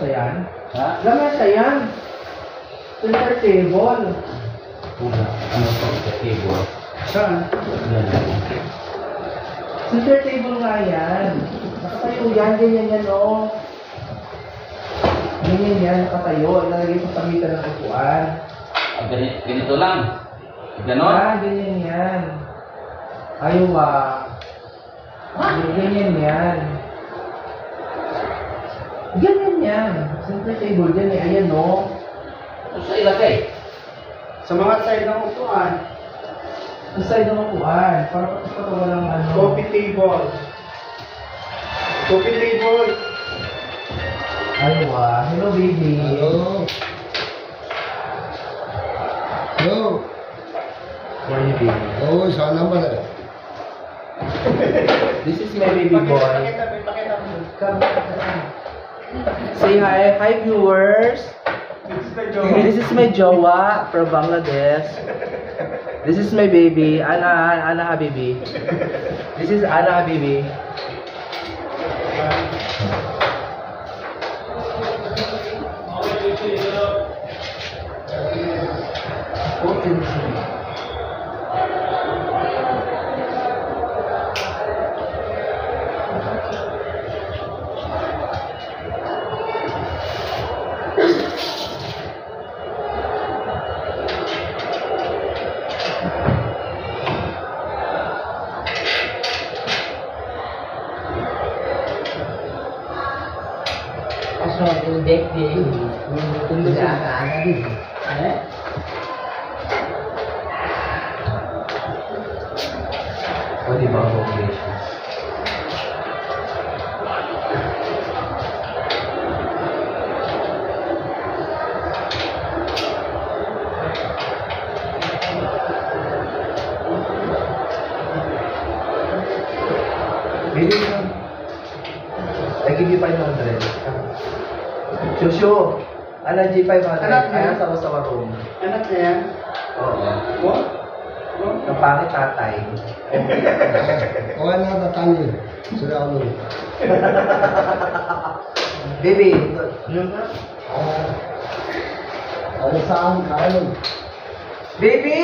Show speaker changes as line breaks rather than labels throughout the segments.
yan?
Ha?
Lamesa yan. Center table.
Una, ano po sa table?
Saan?
Yan.
Center table nga yan. Nakatayo yan, ganyan yan o. Ganyan yan, nakatayo. Ilalagay sa pagitan ng upuan.
Ganito lang. Ganon?
Ah, ganyan yan. Ayaw ganyan yan. Ganyan yan. Center table yan eh. Ayan o.
Kung sa ilagay?
Sa mga side ng upuan.
Sa side ng upuan. Para walang ano.
Coffee table. Coffee table.
Ayaw hello baby.
Hello. Hello.
Where are you baby?
Oo, sana ba na?
This is my baby boy.
Pakita mo.
Come. Say hi. Hi viewers. This is my jowa from Bangladesh. This is my baby, Ana Habibi. This is Ana Habibi.
So, yung deck din, kung nag-aana din.
O, di ba ang population? Maybe I give you 500. Shushu, ano G500?
Anak niya?
Ayan sa room.
Anak niya yan?
Oo.
What?
Ang pangit tatay.
Oo, na tatani. Sila ano.
Baby,
Ano saan kayo?
baby!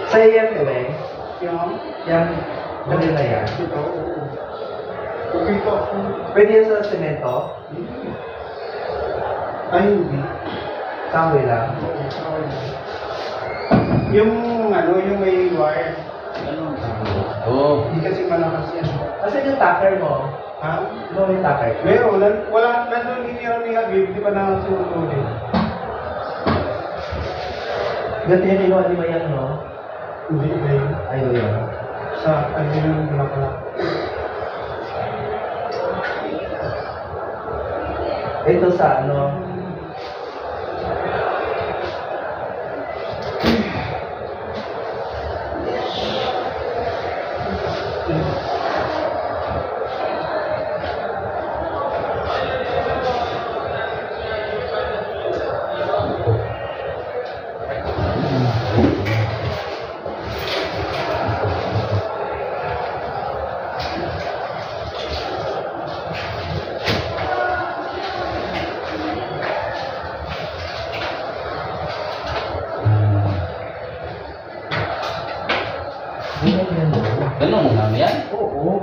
Sa'yo yan, diba?
Yung?
Yan, mali na yan.
Ito. Okay po.
Pwede yan sa semento?
Ay, hindi.
Kahoy lang.
Yung ano, yung may wire.
Oo.
Hindi kasi malakas yan.
Kasi yung tucker mo,
Ha?
ano yung tucker?
Meron, wala, nandun hinirang ni Habib, di pa nakasunod.
Ganti yung kinuha ni Mayang, no?
Hindi ba yun?
Ayaw yun.
Sa, ano yung bulaklak.
Ito sa ano,
Ganun lang yan.
oo.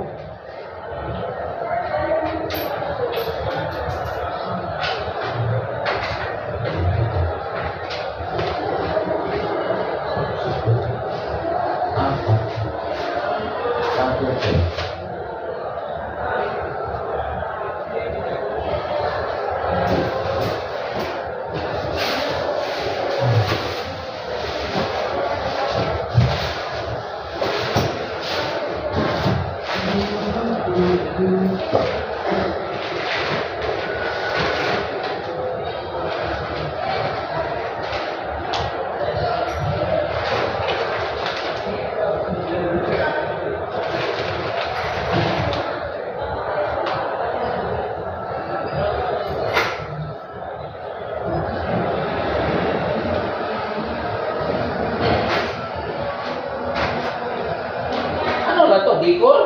Bicol?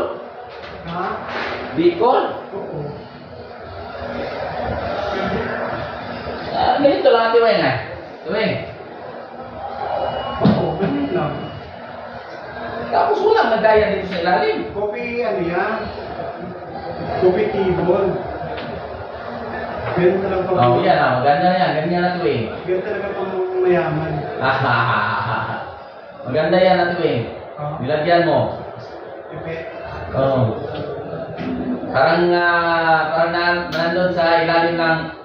Ha?
Bicol?
Oo.
Ganito lang Ate Weng eh. Ate Weng.
Oo, ganun lang.
Tapos walang nagaya dito sa ilalim.
Coffee, ano yan? Coffee table. Ganun talaga pang...
Oh, yan ah. Maganda na yan. Ganyan Ate Weng.
Ganun talaga pang mayaman.
Maganda yan Ate Weng. Nilagyan mo.
Pepe.
Oo. Parang nandun sa ilalim ng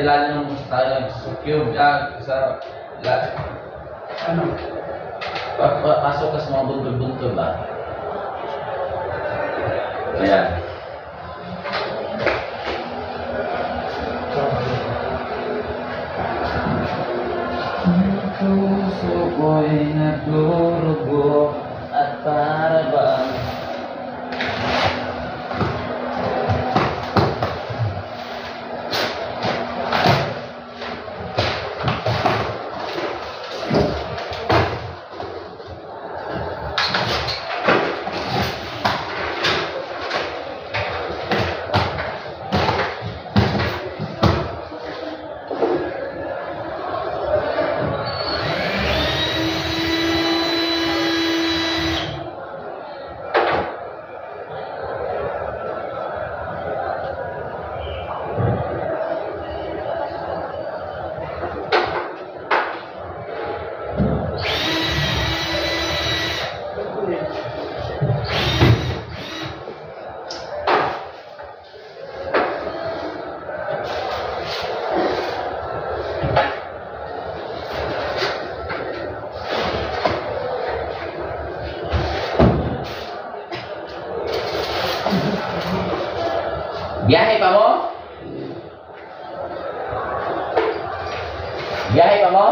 ilalim ng sa cube sa
Ano?
pasok ka sa mga buntod-buntod ba? Ayan. Puso ko'y nagdurugo at para bang biyahe pa mo? Biyahe pa mo?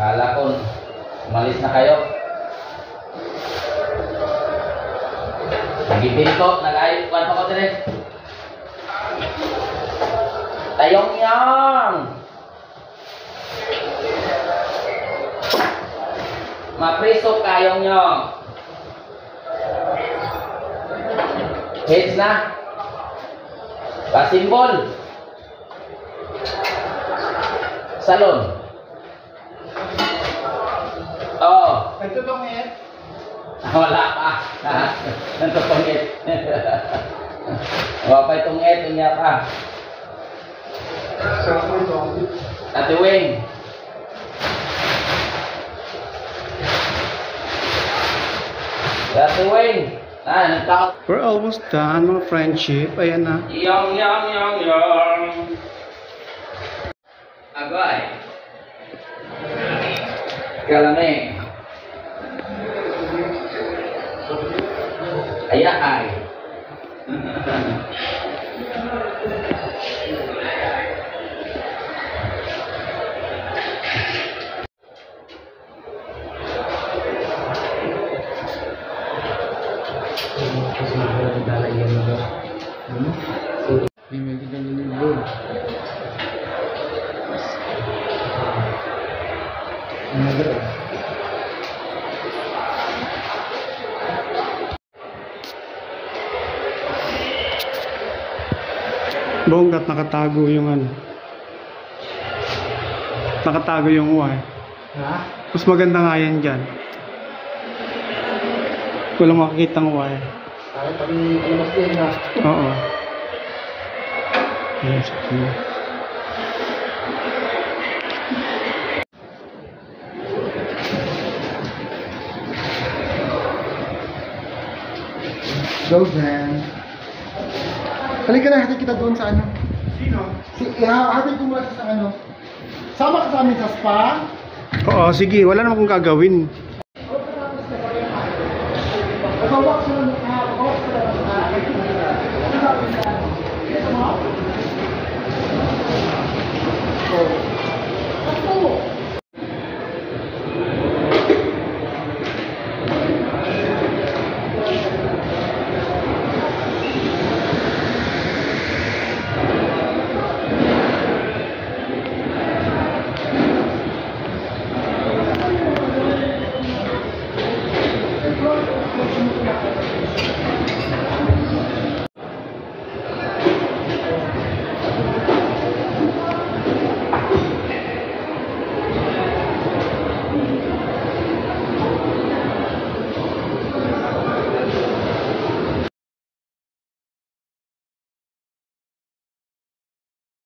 Kala ko umalis na kayo. Nagipinto, nag-ayos pa ko din. Tayong yang! Mapriso kayong nyo. Heads na. Pasimbol. Salon. Oh.
Ito tong
Wala pa. Ito tong et. Wala pa itong et. Inya pa.
Sarap mo ito.
Ate Weng. Ate Weng. Nagtao.
We're almost done, mga friendship. Ayan na.
Yang. Agay. Kalame. Ayahay.
Bonggat nakatago yung ano. Nakatago yung Y.
Ha?
Mas maganda nga yan dyan. Walang makikita ng Y.
Ay, pag lumos din na.
Oo. Yes, okay.
Go, Jen. Halika na, hatid kita doon sa ano.
Sino?
Hatid ko muna sa ano. Sama ka sa amin sa spa.
Oo, sige. Wala naman kong gagawin.
Pagkawak sila